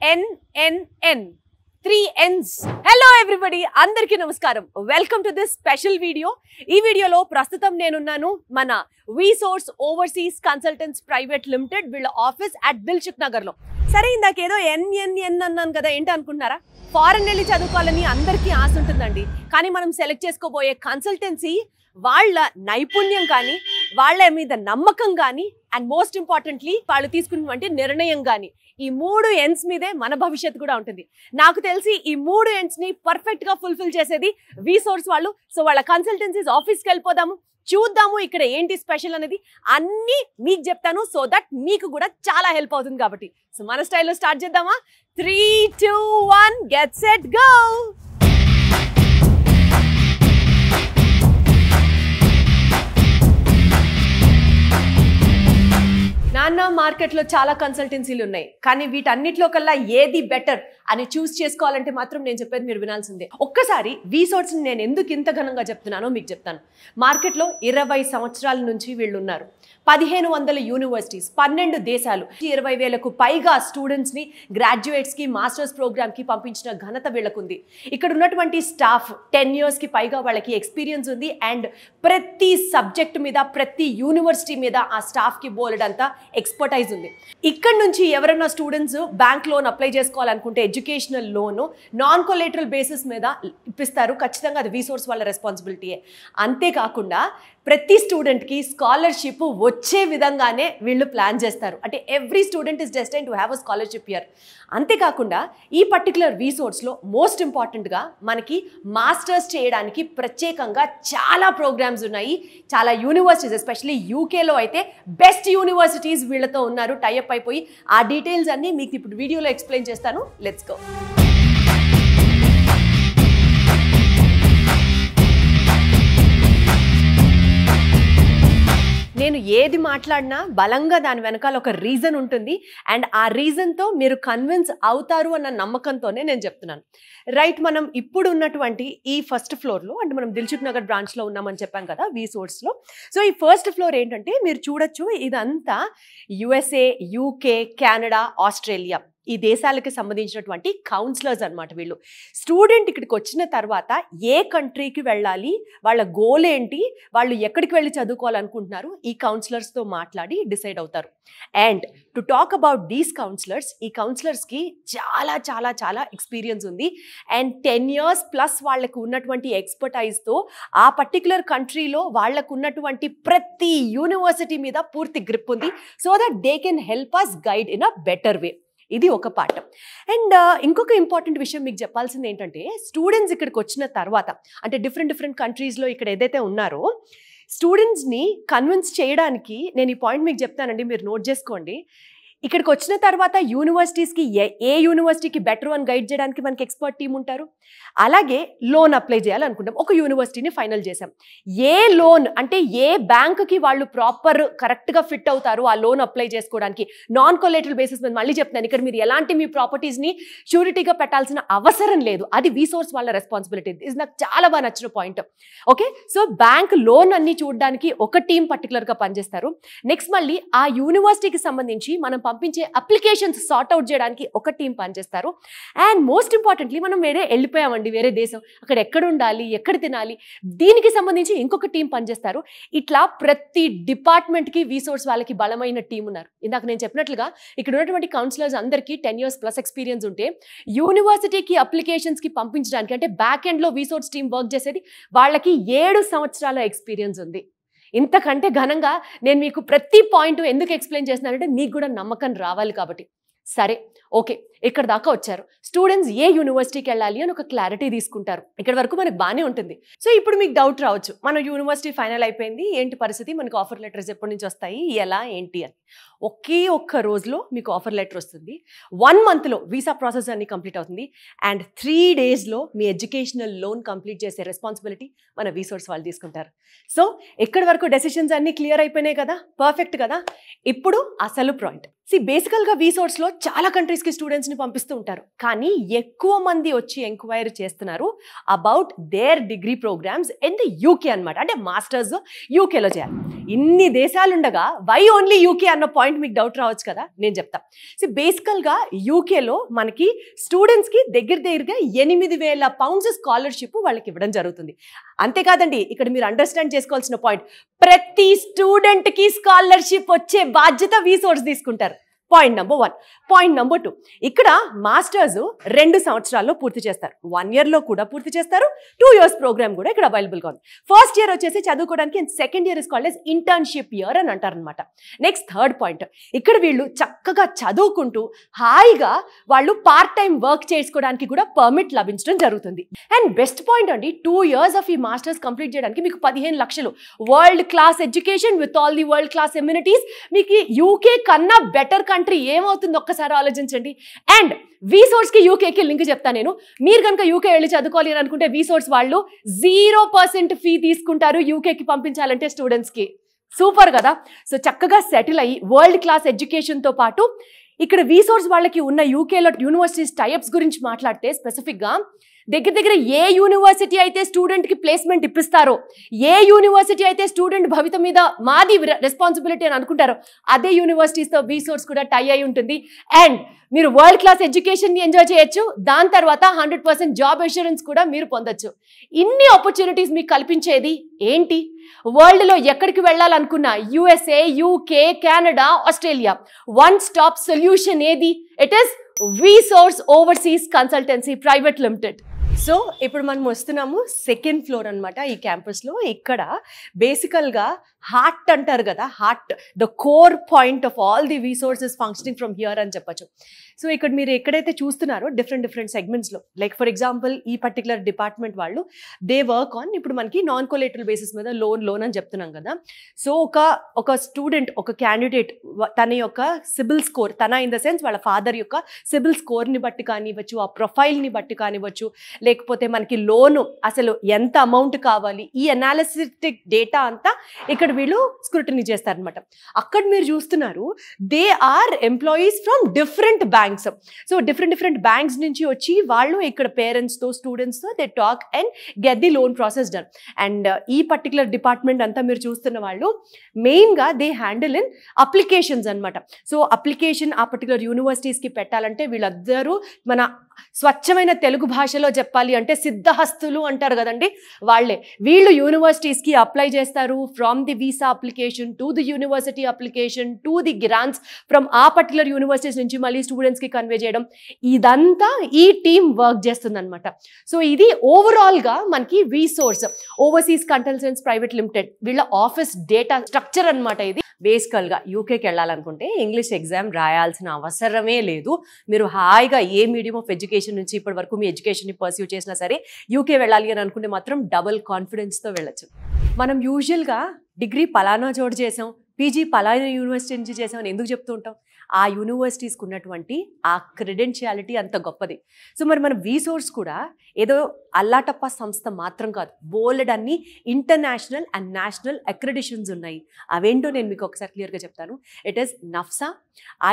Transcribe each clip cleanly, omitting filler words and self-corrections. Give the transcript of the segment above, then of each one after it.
NNN. 3 N's. Hello everybody. అందరికీ నమస్కారం. Welcome to this special video. ఈ వీడియోలో ప్రస్తుతం నేనున్నాను మన VSource Overseas Consultants Private Limited వీళ్ళ ఆఫీస్ అట్ దిల్సుఖ్ నగర్ లో. సరే ఇందాకేదో NNN అన్నాను కదా, ఏంటి అనుకుంటున్నారా? ఫారెన్ వెళ్ళి చదువుకోవాలని అందరికీ ఆశ ఉంటుందండి. కానీ మనం సెలెక్ట్ చేసుకోబోయే కన్సల్టెన్సీ వాళ్ళ నైపుణ్యం కానీ, వాళ్ళ మీద నమ్మకం కానీ, అండ్ మోస్ట్ ఇంపార్టెంట్లీ వాళ్ళు తీసుకున్నటువంటి నిర్ణయం కానీ, ఈ 3 N's మీదే మన భవిష్యత్తు కూడా ఉంటుంది. నాకు తెలిసి ఈ 3 N's ని పర్ఫెక్ట్ గా ఫుల్ఫిల్ చేసేది VSource వాళ్ళు. సో వాళ్ళ కన్సల్టెన్సీస్ ఆఫీస్కి వెళ్ళిపోదాము, చూద్దాము ఇక్కడ ఏంటి స్పెషల్ అనేది అన్నీ మీకు చెప్తాను. సో దట్ మీకు కూడా చాలా హెల్ప్ అవుతుంది కాబట్టి. సో మన స్టైల్లో స్టార్ట్ చేద్దామా? 3, 2, 1 గెట్ సెట్ గో. నాన్న మార్కెట్లో చాలా కన్సల్టెన్సీలు ఉన్నాయి, కానీ వీటన్నిటిలో కల్లా ఏది బెటర్ అని చూస్ చేసుకోవాలంటే మాత్రం నేను చెప్పేది మీరు వినాల్సిందే. ఒక్కసారి VSource నేను ఎందుకు ఇంత ఘనంగా చెప్తున్నానో మీకు చెప్తాను. మార్కెట్లో 20 సంవత్సరాల నుంచి వీళ్ళు ఉన్నారు. 1500 యూనివర్సిటీస్, 12 దేశాలు, 20,000కు పైగా స్టూడెంట్స్ని గ్రాడ్యుయేట్స్కి మాస్టర్స్ ప్రోగ్రామ్కి పంపించిన ఘనత వీళ్ళకుంది. ఇక్కడ ఉన్నటువంటి స్టాఫ్ 10 yearsకి పైగా వాళ్ళకి ఎక్స్పీరియన్స్ ఉంది. అండ్ ప్రతి సబ్జెక్ట్ మీద, ప్రతి యూనివర్సిటీ మీద ఆ స్టాఫ్కి బోలెడంతా ఎక్స్పర్టైజ్ ఉంది. ఇక్కడ నుంచి ఎవరైనా స్టూడెంట్స్ బ్యాంక్ లోన్ అప్లై చేసుకోవాలనుకుంటే ఎడ్యుకేషనల్ లోను నాన్ కొలేటరల్ బేసిస్ మీద ఇప్పిస్తారు. ఖచ్చితంగా అది VSource వాళ్ళ రెస్పాన్సిబిలిటీయే. అంతేకాకుండా ప్రతి స్టూడెంట్కి స్కాలర్షిప్ వచ్చే విధంగానే వీళ్ళు ప్లాన్ చేస్తారు. అంటే every student is destine to have a scholarship year. అంతేకాకుండా ఈ పర్టికులర్ VSourceలో మోస్ట్ ఇంపార్టెంట్గా మనకి మాస్టర్స్ చేయడానికి ప్రత్యేకంగా చాలా ప్రోగ్రామ్స్ ఉన్నాయి. చాలా యూనివర్సిటీస్, ఎస్పెషలీ యూకేలో అయితే బెస్ట్ యూనివర్సిటీస్ వీళ్ళతో ఉన్నారు, టైఅప్ అయిపోయి. ఆ డీటెయిల్స్ అన్నీ మీకు ఇప్పుడు వీడియోలో ఎక్స్ప్లెయిన్ చేస్తాను. Let's go. నేను ఏది మాట్లాడినా బలంగా దాని వెనకాల ఒక రీజన్ ఉంటుంది. అండ్ ఆ రీజన్తో మీరు కన్విన్స్ అవుతారు అన్న నమ్మకంతోనే నేను చెప్తున్నాను. రైట్, మనం ఇప్పుడు ఉన్నటువంటి ఈ ఫస్ట్ ఫ్లోర్లో, అంటే మనం దిల్సుఖ్ నగర్ బ్రాంచ్లో ఉన్నామని చెప్పాం కదా VSourceలో. సో ఈ ఫస్ట్ ఫ్లోర్ ఏంటంటే మీరు చూడొచ్చు, ఇదంతా USA, UK, కెనడా, ఆస్ట్రేలియా ఈ దేశాలకి సంబంధించినటువంటి కౌన్సిలర్స్ అనమాట. వీళ్ళు స్టూడెంట్ ఇక్కడికి వచ్చిన తర్వాత ఏ కంట్రీకి వెళ్ళాలి, వాళ్ళ గోల్ ఏంటి, వాళ్ళు ఎక్కడికి వెళ్ళి చదువుకోవాలనుకుంటున్నారు, ఈ కౌన్సిలర్స్తో మాట్లాడి డిసైడ్ అవుతారు. And to talk about these counsellors, ఈ కౌన్సిలర్స్కి చాలా చాలా చాలా ఎక్స్పీరియన్స్ ఉంది. అండ్ 10 years ప్లస్ వాళ్ళకు ఉన్నటువంటి ఎక్స్పర్టైజ్తో ఆ పర్టికులర్ కంట్రీలో వాళ్ళకు ఉన్నటువంటి ప్రతి యూనివర్సిటీ మీద పూర్తి గ్రిప్ ఉంది. So that they can help us guide in a better way. ఇది ఒక పాఠం. అండ్ ఇంకొక ఇంపార్టెంట్ విషయం మీకు చెప్పాల్సింది ఏంటంటే, స్టూడెంట్స్ ఇక్కడికి వచ్చిన తర్వాత, అంటే డిఫరెంట్ కంట్రీస్లో ఇక్కడ ఏదైతే ఉన్నారో స్టూడెంట్స్ని కన్విన్స్ చేయడానికి నేను ఈ పాయింట్ మీకు చెప్తానండి, మీరు నోట్ చేసుకోండి. ఇక్కడికి వచ్చిన తర్వాత యూనివర్సిటీస్కి ఏ యూనివర్సిటీకి బెటర్ అని గైడ్ చేయడానికి మనకి ఎక్స్పర్ట్ టీం ఉంటారు. అలాగే లోన్ అప్లై చేయాలనుకుంటాం, ఒక యూనివర్సిటీని ఫైనల్ చేసాం. ఏ లోన్ అంటే ఏ బ్యాంకుకి వాళ్ళు ప్రాపర్ కరెక్ట్గా ఫిట్ అవుతారు ఆ లోన్ అప్లై చేసుకోవడానికి, నాన్ కొలేటరల్ బేసిస్ మీద. మళ్ళీ చెప్తాను, ఇక్కడ మీరు ఎలాంటి మీ ప్రాపర్టీస్ని షూరిటీగా పెట్టాల్సిన అవసరం లేదు. అది VSource వాళ్ళ రెస్పాన్సిబిలిటీ. ఇది నాకు చాలా బాగా నచ్చిన point. Okay, so bank loan అన్ని చూడడానికి ఒక టీం పర్టికులర్గా పనిచేస్తారు. నెక్స్ట్ మళ్ళీ ఆ యూనివర్సిటీకి సంబంధించి మనం పంపించే అప్లికేషన్స్ సార్ట్ అవుట్ చేయడానికి ఒక టీం పనిచేస్తారు. అండ్ మోస్ట్ ఇంపార్టెంట్లీ మనం వెళ్ళిపోయామండి వేరే దేశం, అక్కడ ఎక్కడ ఉండాలి, ఎక్కడ తినాలి, దీనికి సంబంధించి ఇంకొక టీం పనిచేస్తారు. ఇట్లా ప్రతి డిపార్ట్మెంట్కి VSource వాళ్ళకి బలమైన టీం ఉన్నారు. ఇందాక నేను చెప్పినట్లుగా ఇక్కడ ఉన్నటువంటి కౌన్సిలర్స్ అందరికీ 10 years ప్లస్ ఎక్స్పీరియన్స్ ఉంటే, యూనివర్సిటీకి అప్లికేషన్స్కి పంపించడానికి అంటే బ్యాక్ ఎండ్లో VSource టీం వర్క్ చేసేది వాళ్ళకి 7 సంవత్సరాల ఎక్స్పీరియన్స్ ఉంది. ఇంతకంటే ఘనంగా నేను మీకు ప్రతి పాయింట్ ఎందుకు ఎక్స్ప్లెయిన్ చేస్తున్నానంటే మీకు కూడా నమ్మకం రావాలి కాబట్టి. సరే, ఓకే, ఇక్కడ దాకా వచ్చారు. స్టూడెంట్స్ ఏ యూనివర్సిటీకి వెళ్ళాలి అని ఒక క్లారిటీ తీసుకుంటారు. ఇక్కడ వరకు మనకు బాగానే ఉంటుంది. సో ఇప్పుడు మీకు డౌట్ రావచ్చు, మన యూనివర్సిటీ ఫైనల్ అయిపోయింది, ఏంటి పరిస్థితి, మనకు ఆఫర్ లెటర్స్ ఎప్పటి నుంచి వస్తాయి, ఎలా ఏంటి అని. ఒకే ఒక్క రోజులో మీకు ఆఫర్ లెటర్ వస్తుంది. 1 monthలో వీసా ప్రాసెస్ అన్ని కంప్లీట్ అవుతుంది. అండ్ 3 daysలో మీ ఎడ్యుకేషనల్ లోన్ కంప్లీట్ చేసే రెస్పాన్సిబిలిటీ మన VSource వాళ్ళు తీసుకుంటారు. సో ఎక్కడి వరకు డెసిషన్స్ అన్ని క్లియర్ అయిపోయినాయి కదా, పర్ఫెక్ట్ కదా. ఇప్పుడు అసలు పాయింట్. బేసికల్గా VSourceలో చాలా కంట్రీస్కి స్టూడెంట్స్ని పంపిస్తూ ఉంటారు, కానీ ఎక్కువ మంది వచ్చి ఎంక్వైరీ చేస్తున్నారు about their degree programmes in the UK అనమాట. అంటే మాస్టర్స్ యూకేలో చేయాలి. ఇన్ని దేశాలుండగా వై ఓన్లీ UK అన్న పాయింట్ పాయింట్ మీకు డౌట్ రావచ్చు కదా, నేను చెప్తా. సో బేసికల్గా యూకేలో మనకి స్టూడెంట్స్కి దగ్గరగా 8,000 పౌండ్స్ స్కాలర్షిప్ వాళ్ళకి ఇవ్వడం జరుగుతుంది. అంతేకాదండి, ఇక్కడ మీరు అండర్స్టాండ్ చేసుకోవాల్సిన పాయింట్, ప్రతి స్టూడెంట్కి స్కాలర్షిప్ వచ్చే బాధ్యత వీసోర్స్ తీసుకుంటారు. Point number 1. పాయింట్ నెంబర్ 2, ఇక్కడ మాస్టర్స్ 2 సంవత్సరాల్లో పూర్తి చేస్తారు, 1 yearలో కూడా పూర్తి చేస్తారు, 2 years ప్రోగ్రామ్ కూడా ఇక్కడ అవైలబుల్గా ఉంది. ఫస్ట్ ఇయర్ వచ్చేసి చదువుకోవడానికి, and second year is called as internship year అని అంటారనమాట. నెక్స్ట్ థర్డ్ పాయింట్, ఇక్కడ వీళ్ళు చక్కగా చదువుకుంటూ హాయిగా వాళ్ళు పార్ట్ టైం వర్క్ చేసుకోవడానికి కూడా పర్మిట్ లభించడం జరుగుతుంది. అండ్ బెస్ట్ పాయింట్ అండి, 2 years ఆఫ్ ఈ మాస్టర్స్ కంప్లీట్ చేయడానికి మీకు 15 లక్షలు world class education with all the world class amenities. మీకు యూకే కన్నా బెటర్ కంట్రీ ఏమవుతుంది ఒక్కసారి ఆలోచించండి. అండ్ వీసోర్స్కి యూకేకి లింక్ చెప్తాను నేను. మీరు కనుక యూకే వెళ్ళి చదువుకోవాలి అని అనుకుంటే వీసోర్స్ వాళ్ళు 0% ఫీ తీసుకుంటారు యూకేకి పంపించాలంటే స్టూడెంట్స్కి. సూపర్ కదా. సో చక్కగా సెటిల్ అయ్యి వరల్డ్ క్లాస్ ఎడ్యుకేషన్తో పాటు ఇక్కడ వీసోర్స్ వాళ్ళకి ఉన్న యూకేలో యూనివర్సిటీస్ టైప్స్ గురించి మాట్లాడితే స్పెసిఫిక్గా దగ్గర ఏ యూనివర్సిటీ అయితే స్టూడెంట్కి ప్లేస్మెంట్ ఇప్పిస్తారో, ఏ యూనివర్సిటీ అయితే స్టూడెంట్ భవిత మీద మాది రెస్పాన్సిబిలిటీ అని అనుకుంటారో, అదే యూనివర్సిటీస్తో వీసోర్స్ కూడా టై అయి ఉంటుంది. అండ్ మీరు వరల్డ్ క్లాస్ ఎడ్యుకేషన్ని ఎంజాయ్ చేయొచ్చు, దాని తర్వాత 100% జాబ్ అష్యూరెన్స్ కూడా మీరు పొందొచ్చు. ఇన్ని ఆపర్చునిటీస్ మీకు కల్పించేది ఏంటి? వరల్డ్లో ఎక్కడికి వెళ్ళాలనుకున్నా USA, UK, Canada, Australia, 1 stop solution ఏది? It is VSource overseas consultancy private limited. So ఇప్పుడు మనం వస్తున్నాము 2nd floor అనమాట ఈ క్యాంపస్లో. ఇక్కడ బేసికల్గా హార్ట్ అంటారు కదా, heart, the core point of all the resources functioning from here అని చెప్పచ్చు. సో ఇక్కడ మీరు ఎక్కడైతే చూస్తున్నారో డిఫరెంట్ సెగ్మెంట్స్లో, లైక్ ఫర్ ఎగ్జాంపుల్ ఈ పర్టికులర్ డిపార్ట్మెంట్ వాళ్ళు దే వర్క్ ఆన్, ఇప్పుడు మనకి నాన్ కొలేటరల్ బేసిస్ మీద లోన్ అని చెప్తున్నాం కదా. సో ఒక స్టూడెంట్, ఒక క్యాండిడేట్ తన యొక్క సిబిల్ స్కోర్, తన ఇన్ ద సెన్స్ వాళ్ళ ఫాదర్ యొక్క సిబిల్ స్కోర్ని బట్టి కానివ్వచ్చు, ఆ ప్రొఫైల్ని బట్టి కానివ్వచ్చు, లేకపోతే మనకి లోను అసలు ఎంత అమౌంట్ కావాలి, ఈ అనాలిసిటిక్ డేటా అంతా ఇక్కడ వీళ్ళు స్క్రూటినీ చేస్తారనమాట. అక్కడ మీరు చూస్తున్నారు they are employees from different banks. So different banks నుంచి వచ్చి వాళ్ళు ఇక్కడ పేరెంట్స్తో, స్టూడెంట్స్తో they talk and get the loan process done. And ఈ పర్టికులర్ డిపార్ట్మెంట్ అంతా మీరు చూస్తున్న వాళ్ళు మెయిన్గా దే హ్యాండిల్ ఇన్ అప్లికేషన్స్ అనమాట. సో అప్లికేషన్ ఆ పర్టికులర్ యూనివర్సిటీస్కి పెట్టాలంటే వీళ్ళందరూ మన స్వచ్ఛమైన తెలుగు భాషలో చెప్పాలి అంటే సిద్ధహస్తులు అంటారు కదండి, వాళ్ళే. వీళ్ళు యూనివర్సిటీస్కి అప్లై చేస్తారు, from the visa application to the university application to the grants from ఆ పర్టికులర్ యూనివర్సిటీస్ నుంచి మళ్ళీ స్టూడెంట్స్కి కన్వే చేయడం, ఇదంతా ఈ టీమ్ వర్క్ చేస్తుంది అనమాట. సో ఇది ఓవరాల్గా మనకి వీసోర్స్ ఓవర్సీస్ కన్సల్టెన్సీ ప్రైవేట్ లిమిటెడ్ వీళ్ళ ఆఫీస్ డేటా స్ట్రక్చర్ అనమాట. ఇది బేసికల్గా యూకేకి వెళ్ళాలనుకుంటే ఇంగ్లీష్ ఎగ్జామ్ రాయాల్సిన అవసరమే లేదు. మీరు హాయిగా ఏ మీడియం ఆఫ్ ఎడ్యుకేషన్ నుంచి ఇప్పటి వరకు మీ ఎడ్యుకేషన్ని పర్స్యూ చేసినా సరే యూకే వెళ్ళాలి అని అనుకుంటే మాత్రం డబుల్ కాన్ఫిడెన్స్తో వెళ్ళచ్చు. మనం యూజువల్గా డిగ్రీ పలానా చోటు చేసాం, పీజీ పలానా యూనివర్సిటీ నుంచి చేసాం అని ఎందుకు చెప్తూ ఉంటాం? ఆ యూనివర్సిటీస్కి ఉన్నటువంటి ఆ క్రెడెన్షియాలిటీ అంత గొప్పది. సో మరి మన వీసోర్స్ కూడా ఏదో అల్లాటప్ప సంస్థ మాత్రం కాదు, బోల్డ్ అన్ని ఇంటర్నేషనల్ అండ్ నేషనల్ అక్రెడిషన్స్ ఉన్నాయి. అవేంటో నేను మీకు ఒకసారి క్లియర్గా చెప్తాను. It is NAFSA,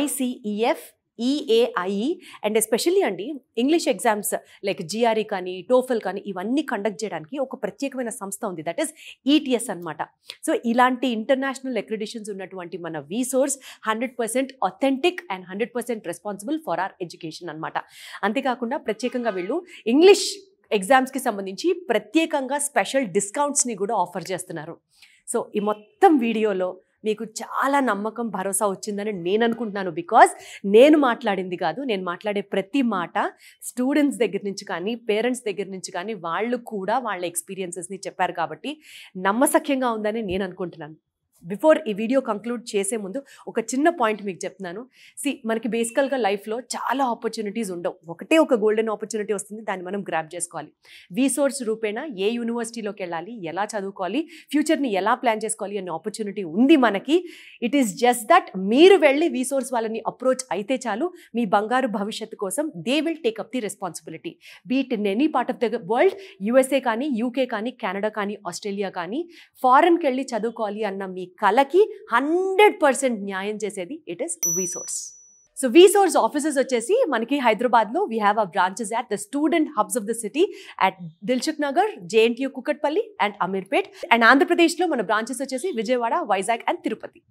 ICEF, EAIE and especially అండి ఇంగ్లీష్ ఎగ్జామ్స్ లైక్ GRE కానీ టోఫెల్ కానీ ఇవన్నీ కండక్ట్ చేయడానికి ఒక ప్రత్యేకమైన సంస్థ ఉంది, దట్ ఈస్ ETS అనమాట. సో ఇలాంటి ఇంటర్నేషనల్ అక్రెడిషన్స్ ఉన్నటువంటి మన VSource 100% authentic and 100% responsible for our education అనమాట. అంతేకాకుండా ప్రత్యేకంగా వీళ్ళు ఇంగ్లీష్ ఎగ్జామ్స్కి సంబంధించి ప్రత్యేకంగా స్పెషల్ డిస్కౌంట్స్ని కూడా ఆఫర్ చేస్తున్నారు. సో ఈ మొత్తం వీడియోలో మీకు చాలా నమ్మకం, భరోసా వచ్చిందని నేను అనుకుంటున్నాను. బికాజ్ నేను మాట్లాడింది కాదు, నేను మాట్లాడే ప్రతి మాట స్టూడెంట్స్ దగ్గర నుంచి కానీ పేరెంట్స్ దగ్గర నుంచి కానీ వాళ్ళు కూడా వాళ్ళ ఎక్స్పీరియన్సెస్ని చెప్పారు కాబట్టి నమ్మసక్యంగా ఉందని నేను అనుకుంటున్నాను. బిఫోర్ ఈ వీడియో కంక్లూడ్ చేసే ముందు ఒక చిన్న పాయింట్ మీకు చెప్తున్నాను. మనకి బేసికల్గా లైఫ్లో చాలా ఆపర్చునిటీస్ ఉండవు, ఒకటే ఒక గోల్డెన్ ఆపర్చునిటీ వస్తుంది, దాన్ని మనం గ్రాబ్ చేసుకోవాలి. వీసోర్స్ రూపేణా ఏ యూనివర్సిటీలోకి వెళ్ళాలి, ఎలా చదువుకోవాలి, ఫ్యూచర్ని ఎలా ప్లాన్ చేసుకోవాలి అనే ఆపర్చునిటీ ఉంది మనకి. ఇట్ ఈస్ జస్ట్ దట్ మీరు వెళ్ళి వీసోర్స్ వాళ్ళని అప్రోచ్ అయితే చాలు, మీ బంగారు భవిష్యత్తు కోసం they will take up the responsibility. Beat in any part of the world, USA కానీ, UK కానీ, కెనడా కానీ, ఆస్ట్రేలియా కానీ, ఫారెన్కి వెళ్ళి చదువుకోవాలి అన్న మీ కలకి 100% న్యాయం చేసేది it is Vsource. So Vsource offices వచ్చేసి మనకి హైదరాబాద్లో we have a branches at the student hubs of the city at Dilsukhnagar, JNTU Kukatpally and Ameerpet. And ఆంధ్రప్రదేశ్లో మన బ్రాంచెస్ వచ్చేసి విజయవాడ, వైజాగ్ అండ్ తిరుపతి.